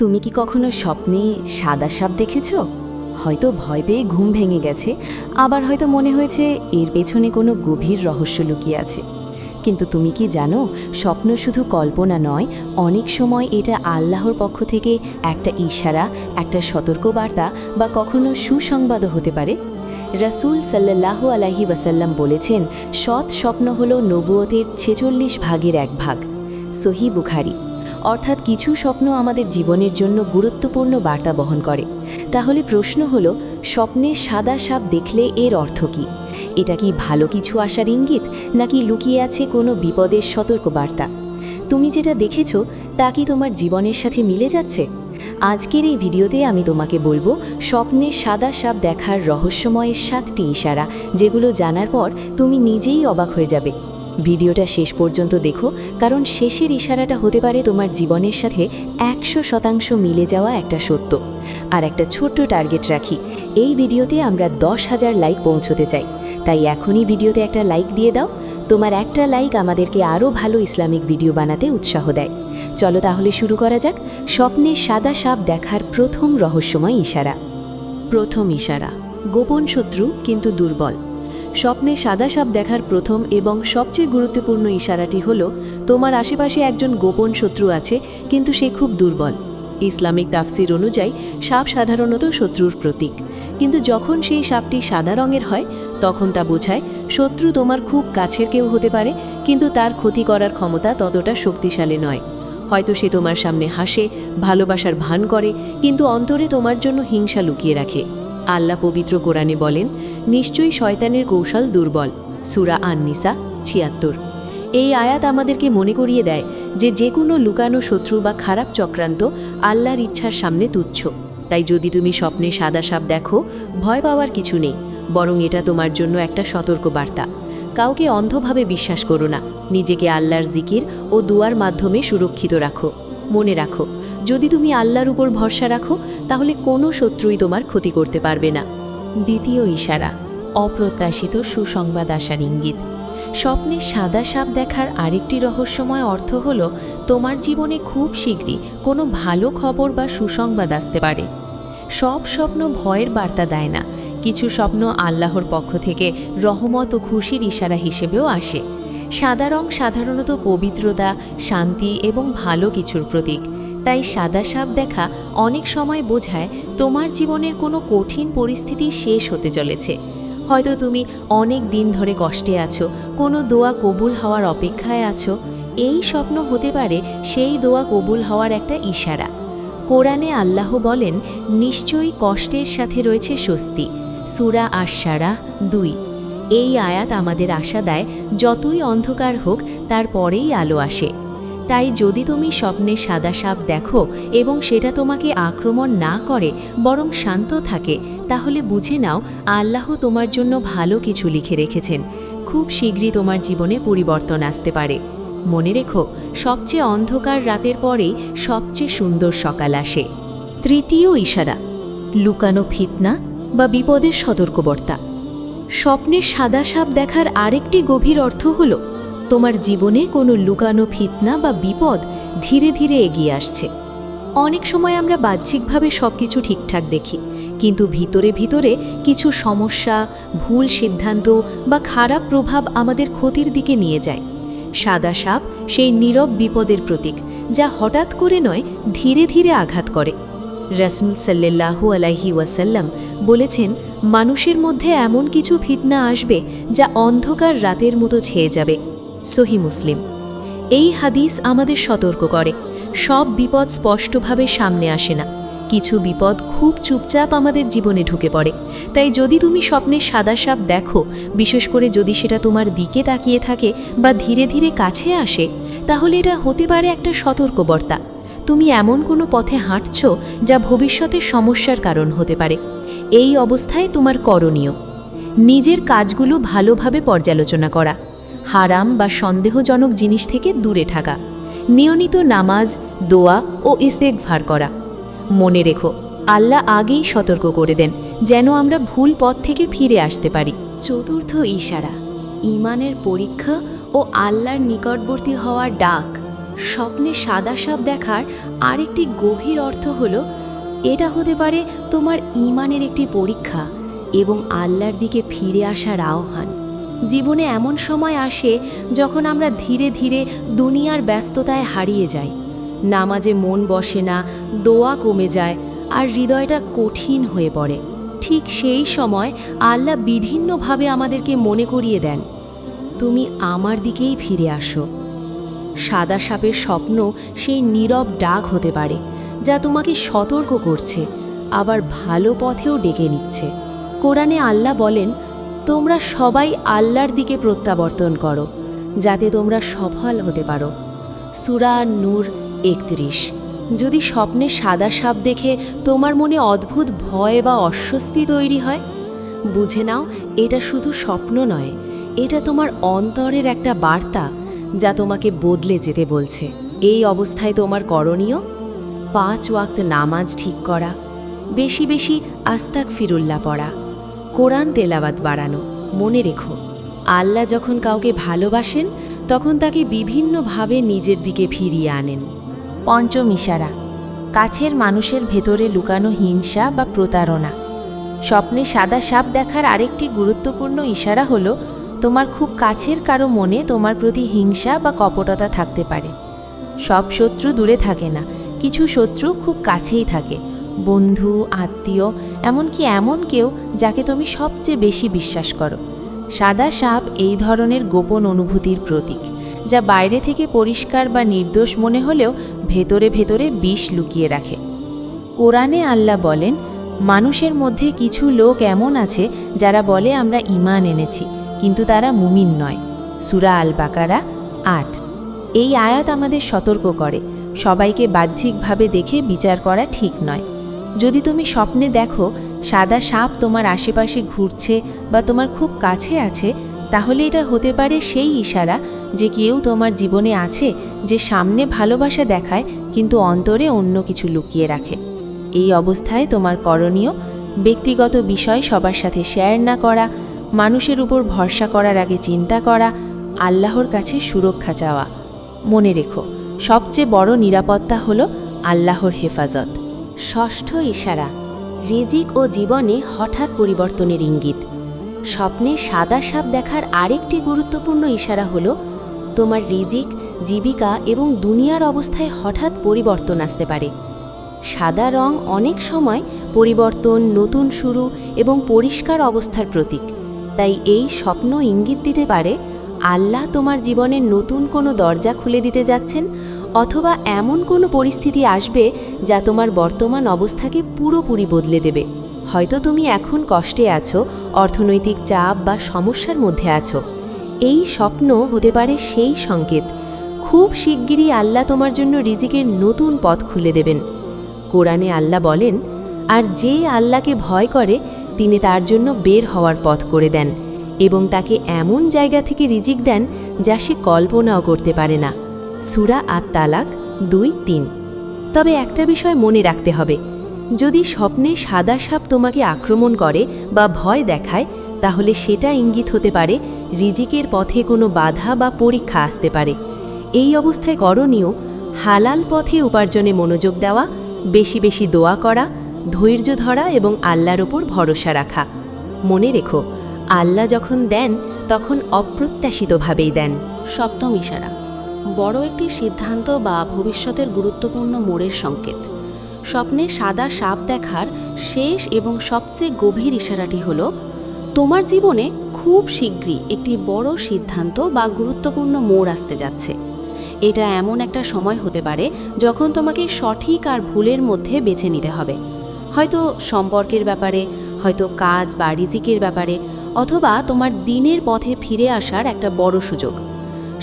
তুমি কি কখনো স্বপ্নে সাদা সাপ দেখেছ? হয়তো ভয় পেয়ে ঘুম ভেঙে গেছে, আবার হয়তো মনে হয়েছে এর পেছনে কোনো গভীর রহস্য লুকিয়ে আছে। কিন্তু তুমি কি জানো, স্বপ্ন শুধু কল্পনা নয়, অনেক সময় এটা আল্লাহর পক্ষ থেকে একটা ইশারা, একটা সতর্কবার্তা বা কখনো সুসংবাদও হতে পারে। রাসূল সাল্লাল্লাহু আলাইহি ওয়াসাল্লাম বলেছেন, সৎ স্বপ্ন হল নবুয়তের ৪৬ ভাগের ১ ভাগ। সহিহ বুখারী। অর্থাৎ কিছু স্বপ্ন আমাদের জীবনের জন্য গুরুত্বপূর্ণ বার্তা বহন করে। তাহলে প্রশ্ন হলো, স্বপ্নে সাদা সাপ দেখলে এর অর্থ কী? এটা কি ভালো কিছু আসার ইঙ্গিত, নাকি লুকিয়ে আছে কোনো বিপদের সতর্কবার্তা? তুমি যেটা দেখেছ তা কি তোমার জীবনের সাথে মিলে যাচ্ছে? আজকের এই ভিডিওতে আমি তোমাকে বলবো স্বপ্নে সাদা সাপ দেখার রহস্যময় ৭টি ইশারা, যেগুলো জানার পর তুমি নিজেই অবাক হয়ে যাবে। ভিডিওটা শেষ পর্যন্ত দেখো, কারণ শেষের ইশারাটা হতে পারে তোমার জীবনের সাথে ১০০% মিলে যাওয়া একটা সত্য। আর একটা ছোট্ট টার্গেট রাখি, এই ভিডিওতে আমরা ১০,০০০ লাইক পৌঁছতে চাই। তাই এখনই ভিডিওতে একটা লাইক দিয়ে দাও। তোমার একটা লাইক আমাদেরকে আরও ভালো ইসলামিক ভিডিও বানাতে উৎসাহ দেয়। চলো তাহলে শুরু করা যাক। স্বপ্নে সাদা সাপ দেখার প্রথম রহস্যময় ইশারা। প্রথম ইশারা, গোপন শত্রু কিন্তু দুর্বল। স্বপ্নে সাদা সাপ দেখার প্রথম এবং সবচেয়ে গুরুত্বপূর্ণ ইশারাটি হল, তোমার আশেপাশে একজন গোপন শত্রু আছে, কিন্তু সে খুব দুর্বল। ইসলামিক তাফসির অনুযায়ী সাপ সাধারণত শত্রুর প্রতীক, কিন্তু যখন সেই সাপটি সাদা রঙের হয় তখন তা বোঝায় শত্রু তোমার খুব কাছের কেউ হতে পারে, কিন্তু তার ক্ষতি করার ক্ষমতা ততটা শক্তিশালী নয়। হয়তো সে তোমার সামনে হাসে, ভালোবাসার ভান করে, কিন্তু অন্তরে তোমার জন্য হিংসা লুকিয়ে রাখে। আল্লাহ পবিত্র কোরআনে বলেন, নিশ্চয়ই শয়তানের কৌশল দুর্বল। সূরা আন-নিসা ৭৬। এই আয়াত আমাদেরকে মনে করিয়ে দেয় যে কোনো লুকানো শত্রু বা খারাপ চক্রান্ত আল্লাহর ইচ্ছার সামনে তুচ্ছ। তাই যদি তুমি স্বপ্নে সাদা সাপ দেখো, ভয় পাওয়ার কিছু নেই, বরং এটা তোমার জন্য একটা সতর্কবার্তা। কাউকে অন্ধভাবে বিশ্বাস করো না, নিজেকে আল্লাহর জিকির ও দুয়ার মাধ্যমে সুরক্ষিত রাখো। মনে রাখো, যদি তুমি আল্লাহর উপর ভরসা রাখো, তাহলে কোনো শত্রুই তোমার ক্ষতি করতে পারবে না। দ্বিতীয় ইশারা, অপ্রত্যাশিত সুসংবাদ আসার ইঙ্গিত। স্বপ্নে সাদা সাপ দেখার আরেকটি রহস্যময় অর্থ হল, তোমার জীবনে খুব শীঘ্রই কোনো ভালো খবর বা সুসংবাদ আসতে পারে। সব স্বপ্ন ভয়ের বার্তা দেয় না, কিছু স্বপ্ন আল্লাহর পক্ষ থেকে রহমত ও খুশির ইশারা হিসেবেও আসে। সাদা রং সাধারণত পবিত্রতা, শান্তি এবং ভালো কিছুর প্রতীক। তাই সাদা সাপ দেখা অনেক সময় বোঝায় তোমার জীবনের কোনো কঠিন পরিস্থিতি শেষ হতে চলেছে। হয়তো তুমি অনেক দিন ধরে কষ্টে আছো, কোনো দোয়া কবুল হওয়ার অপেক্ষায় আছো। এই স্বপ্ন হতে পারে সেই দোয়া কবুল হওয়ার একটা ইশারা। কোরআনে আল্লাহ বলেন, নিশ্চয়ই কষ্টের সাথে রয়েছে স্বস্তি। সূরা আশ-শারা ২। এই আয়াত আমাদের আশা দেয়, যতই অন্ধকার হোক তারপরেই আলো আসে। তাই যদি তুমি স্বপ্নে সাদা সাপ দেখো এবং সেটা তোমাকে আক্রমণ না করে, বরং শান্ত থাকে, তাহলে বুঝে নাও আল্লাহ তোমার জন্য ভালো কিছু লিখে রেখেছেন। খুব শীঘ্রই তোমার জীবনে পরিবর্তন আসতে পারে। মনে রেখো, সবচেয়ে অন্ধকার রাতের পরেই সবচেয়ে সুন্দর সকাল আসে। তৃতীয় ইশারা, লুকানো ফিতনা বা বিপদের সতর্কবার্তা। স্বপ্নে সাদা সাপ দেখার আরেকটি গভীর অর্থ হল, তোমার জীবনে কোনো লুকানো ফিতনা বা বিপদ ধীরে ধীরে এগিয়ে আসছে। অনেক সময় আমরা বাহ্যিকভাবে সব কিছু ঠিকঠাক দেখি, কিন্তু ভিতরে ভিতরে কিছু সমস্যা, ভুল সিদ্ধান্ত বা খারাপ প্রভাব আমাদের ক্ষতির দিকে নিয়ে যায়। সাদা সাপ সেই নীরব বিপদের প্রতীক, যা হঠাৎ করে নয়, ধীরে ধীরে আঘাত করে। রাসূল সাল্লাল্লাহু আলাইহি ওয়াসাল্লাম বলেছেন, মানুষের মধ্যে এমন কিছু ফিতনা আসবে যা অন্ধকার রাতের মতো ছেয়ে যাবে। সহিহ মুসলিম। এই হাদিস আমাদের সতর্ক করে, সব বিপদ স্পষ্টভাবে সামনে আসে না, কিছু বিপদ খুব চুপচাপ আমাদের জীবনে ঢুকে পড়ে। তাই যদি তুমি স্বপ্নে সাদা সাপ দেখো, বিশেষ করে যদি সেটা তোমার দিকে তাকিয়ে থাকে বা ধীরে ধীরে কাছে আসে, তাহলে এটা হতে পারে একটা সতর্কবার্তা। তুমি এমন কোনো পথে হাঁটছ যা ভবিষ্যতে সমস্যার কারণ হতে পারে। এই অবস্থায় তোমার করণীয়, নিজের কাজগুলো ভালোভাবে পর্যালোচনা করা, হারাম বা সন্দেহজনক জিনিস থেকে দূরে থাকা, নিয়মিত নামাজ, দোয়া ও ইস্তেগফার করা। মনে রেখো, আল্লাহ আগেই সতর্ক করে দেন, যেন আমরা ভুল পথ থেকে ফিরে আসতে পারি। চতুর্থ ইশারা, ঈমানের পরীক্ষা ও আল্লাহর নিকটবর্তী হওয়ার ডাক। স্বপ্নে সাদা সাপ দেখার আরেকটি গভীর অর্থ হলো এটা হতে পারে তোমার ঈমানের একটি পরীক্ষা এবং আল্লাহর দিকে ফিরে আসার আহ্বান। জীবনে এমন সময় আসে যখন আমরা ধীরে ধীরে দুনিয়ার ব্যস্ততায় হারিয়ে যাই, নামাজে মন বসে না, দোয়া কমে যায় আর হৃদয়টা কঠিন হয়ে পড়ে। ঠিক সেই সময় আল্লাহ বিভিন্নভাবে আমাদেরকে মনে করিয়ে দেন, তুমি আমার দিকেই ফিরে আসো। সাদা সাপের স্বপ্ন সেই নীরব ডাক হতে পারে যা তোমাকে সতর্ক করছে, আবার ভালো পথেও ডেকে নিচ্ছে। কোরআনে আল্লাহ বলেন, তোমরা সবাই আল্লাহর দিকে প্রত্যাবর্তন করো যাতে তোমরা সফল হতে পারো। সূরা নূর ৩১। যদি স্বপ্নে সাদা সাপ দেখে তোমার মনে অদ্ভুত ভয় বা অস্বস্তি তৈরি হয়, বুঝে নাও এটা শুধু স্বপ্ন নয়, এটা তোমার অন্তরের একটা বার্তা যা তোমাকে বদলে যেতে বলছে। এই অবস্থায় তোমার করণীয় 5 ওয়াক্ত নামাজ ঠিক করা, বেশি বেশি আস্তাগফিরুল্লাহ পড়া, কোরআন তেলাওয়াত বাড়ানো। মনে রেখো, আল্লাহ যখন কাউকে ভালোবাসেন তখন তাকে বিভিন্নভাবে নিজের দিকে ফিরিয়ে আনেন। পঞ্চম ইশারা, কাছের মানুষের ভেতরে লুকানো হিংসা বা প্রতারণা। স্বপ্নে সাদা সাপ দেখার আরেকটি গুরুত্বপূর্ণ ইশারা হলো তোমার খুব কাছের কারো মনে তোমার প্রতি হিংসা বা কপটতা থাকতে পারে। সব শত্রু দূরে থাকে না, কিছু শত্রু খুব কাছেই থাকে, বন্ধু, আত্মীয়, এমনকি এমন কেউ যাকে তুমি সবচেয়ে বেশি বিশ্বাস করো। সাদা সাপ এই ধরনের গোপন অনুভূতির প্রতীক, যা বাইরে থেকে পরিষ্কার বা নির্দোষ মনে হলেও ভেতরে ভেতরে বিষ লুকিয়ে রাখে। কোরআনে আল্লাহ বলেন, মানুষের মধ্যে কিছু লোক এমন আছে যারা বলে আমরা ঈমান এনেছি, কিন্তু তারা মুমিন নয়। সূরা আল বাকারা ৮। এই আয়াত আমাদের সতর্ক করে, সবাইকে বাহ্যিকভাবে দেখে বিচার করা ঠিক নয়। যদি তুমি স্বপ্নে দেখো সাদা সাপ তোমার আশেপাশে ঘুরছে বা তোমার খুব কাছে আছে, তাহলে এটা হতে পারে সেই ইশারা যে কেউ তোমার জীবনে আছে যে সামনে ভালোবাসা দেখায় কিন্তু অন্তরে অন্য কিছু লুকিয়ে রাখে। এই অবস্থায় তোমার করণীয় ব্যক্তিগত বিষয় সবার সাথে শেয়ার না করা, মানুষের উপর ভরসা করার আগে চিন্তা করা, আল্লাহর কাছে সুরক্ষা চাওয়া। মনে রেখো, সবচেয়ে বড় নিরাপত্তা হলো আল্লাহর হেফাজত। ষষ্ঠ ইশারা, রিজিক ও জীবনে হঠাৎ পরিবর্তনের ইঙ্গিত। স্বপ্নে সাদা সাপ দেখার আরেকটি গুরুত্বপূর্ণ ইশারা হলো তোমার রিজিক, জীবিকা এবং দুনিয়ার অবস্থায় হঠাৎ পরিবর্তন আসতে পারে। সাদা রং অনেক সময় পরিবর্তন, নতুন শুরু এবং পরিষ্কার অবস্থার প্রতীক। তাই এই স্বপ্ন ইঙ্গিত দিতে পারে আল্লাহ তোমার জীবনের নতুন কোনো দরজা খুলে দিতে যাচ্ছেন, অথবা এমন কোনো পরিস্থিতি আসবে যা তোমার বর্তমান অবস্থাকে পুরোপুরি বদলে দেবে। হয়তো তুমি এখন কষ্টে আছো, অর্থনৈতিক চাপ বা সমস্যার মধ্যে আছো। এই স্বপ্ন হতে পারে সেই সংকেত, খুব শিগগিরই আল্লাহ তোমার জন্য রিজিকের নতুন পথ খুলে দেবেন। কোরআনে আল্লাহ বলেন, আর যে আল্লাহকে ভয় করে তিনি তার জন্য বের হওয়ার পথ করে দেন এবং তাকে এমন জায়গা থেকে রিজিক দেন যা সে কল্পনাও করতে পারে না। সূরা আত-তালাক ২-৩। তবে একটা বিষয় মনে রাখতে হবে, যদি স্বপ্নে সাদা সাপ তোমাকে আক্রমণ করে বা ভয় দেখায়, তাহলে সেটা ইঙ্গিত হতে পারে রিজিকের পথে কোনো বাধা বা পরীক্ষা আসতে পারে। এই অবস্থায় করণীয় হালাল পথে উপার্জনে মনোযোগ দেওয়া, বেশি বেশি দোয়া করা, ধৈর্য ধরা এবং আল্লাহর ওপর ভরসা রাখা। মনে রেখো, আল্লাহ যখন দেন তখন অপ্রত্যাশিতভাবেই দেন। সপ্তম ইশারা, বড় একটি সিদ্ধান্ত বা ভবিষ্যতের গুরুত্বপূর্ণ মোড়ের সংকেত। স্বপ্নে সাদা সাপ দেখার শেষ এবং সবচেয়ে গভীর ইশারাটি হলো তোমার জীবনে খুব শীঘ্রই একটি বড় সিদ্ধান্ত বা গুরুত্বপূর্ণ মোড় আসতে যাচ্ছে। এটা এমন একটা সময় হতে পারে যখন তোমাকে সঠিক আর ভুলের মধ্যে বেছে নিতে হবে, হয়তো সম্পর্কের ব্যাপারে, হয়তো কাজ বা রিজিকের ব্যাপারে, অথবা তোমার দিনের পথে ফিরে আসার একটা বড় সুযোগ।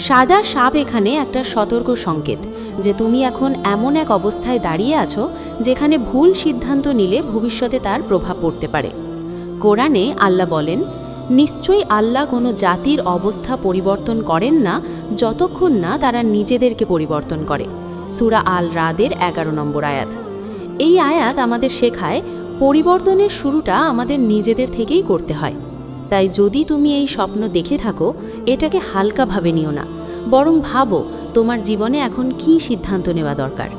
সাদা সাপ এখানে একটা সতর্ক সংকেত যে তুমি এখন এমন এক অবস্থায় দাঁড়িয়ে আছো যেখানে ভুল সিদ্ধান্ত নিলে ভবিষ্যতে তার প্রভাব পড়তে পারে। কোরআনে আল্লাহ বলেন, নিশ্চয়ই আল্লাহ কোনো জাতির অবস্থা পরিবর্তন করেন না যতক্ষণ না তারা নিজেদেরকে পরিবর্তন করে। সূরা আল রাদের ১১ নম্বর আয়াত। এই আয়াত আমাদের শেখায় পরিবর্তনের শুরুটা আমাদের নিজেদের থেকেই করতে হয়। তাই যদি তুমি এই স্বপ্ন দেখে থাকো, এটাকে হালকাভাবে নিও না, বরং ভাবো তোমার জীবনে এখন কী সিদ্ধান্ত নেওয়া দরকার।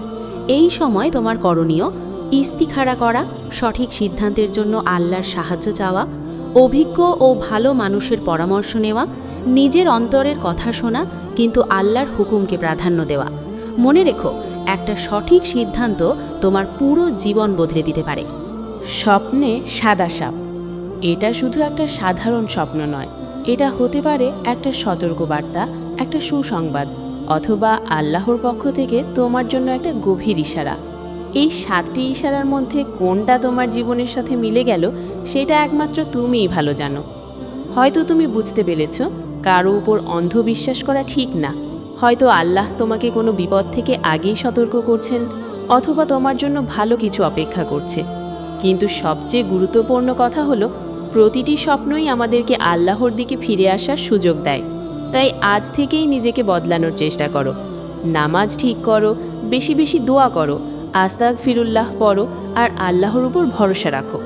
এই সময় তোমার করণীয় ইস্তিখারা করা, সঠিক সিদ্ধান্তের জন্য আল্লাহর সাহায্য চাওয়া, অভিজ্ঞ ও ভালো মানুষের পরামর্শ নেওয়া, নিজের অন্তরের কথা শোনা কিন্তু আল্লাহর হুকুমকে প্রাধান্য দেওয়া। মনে রেখো, একটা সঠিক সিদ্ধান্ত তোমার পুরো জীবন বদলে দিতে পারে। স্বপ্নে সাদা সাপ, এটা শুধু একটা সাধারণ স্বপ্ন নয়, এটা হতে পারে একটা সতর্কবার্তা, একটা সুসংবাদ, অথবা আল্লাহর পক্ষ থেকে তোমার জন্য একটা গভীর ইশারা। এই 7টি ইশারার মধ্যে কোনটা তোমার জীবনের সাথে মিলে গেল সেটা একমাত্র তুমিই ভালো জানো। হয়তো তুমি বুঝতে পেরেছ কারো উপর অন্ধবিশ্বাস করা ঠিক না, হয়তো আল্লাহ তোমাকে কোনো বিপদ থেকে আগেই সতর্ক করছেন, অথবা তোমার জন্য ভালো কিছু অপেক্ষা করছে। কিন্তু সবচেয়ে গুরুত্বপূর্ণ কথা হলো, প্রতিটি স্বপ্নই আমাদেরকে আল্লাহর দিকে ফিরে আসার সুযোগ দেয়। তাই আজ থেকেই নিজেকে বদলানোর চেষ্টা করো, নামাজ ঠিক করো, বেশি বেশি দোয়া করো, আস্তাগফিরুল্লাহ পড়ো আর আল্লাহর উপর ভরসা রাখো।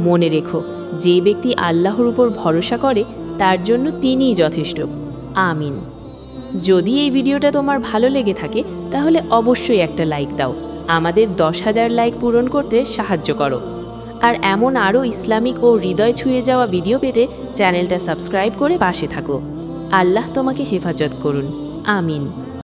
মনে রেখো, যে ব্যক্তি আল্লাহর উপর ভরসা করে তার জন্য তিনিই যথেষ্ট। আমিন। যদি এই ভিডিওটা তোমার ভালো লেগে থাকে তাহলে অবশ্যই একটা লাইক দাও, আমাদের 10,000 লাইক পূরণ করতে সাহায্য করো। আর এমন আরও ইসলামিক ও হৃদয় ছুঁয়ে যাওয়া ভিডিও পেতে চ্যানেলটা সাবস্ক্রাইব করে পাশে থাকো। আল্লাহ তোমাকে হেফাজত করুন। আমিন।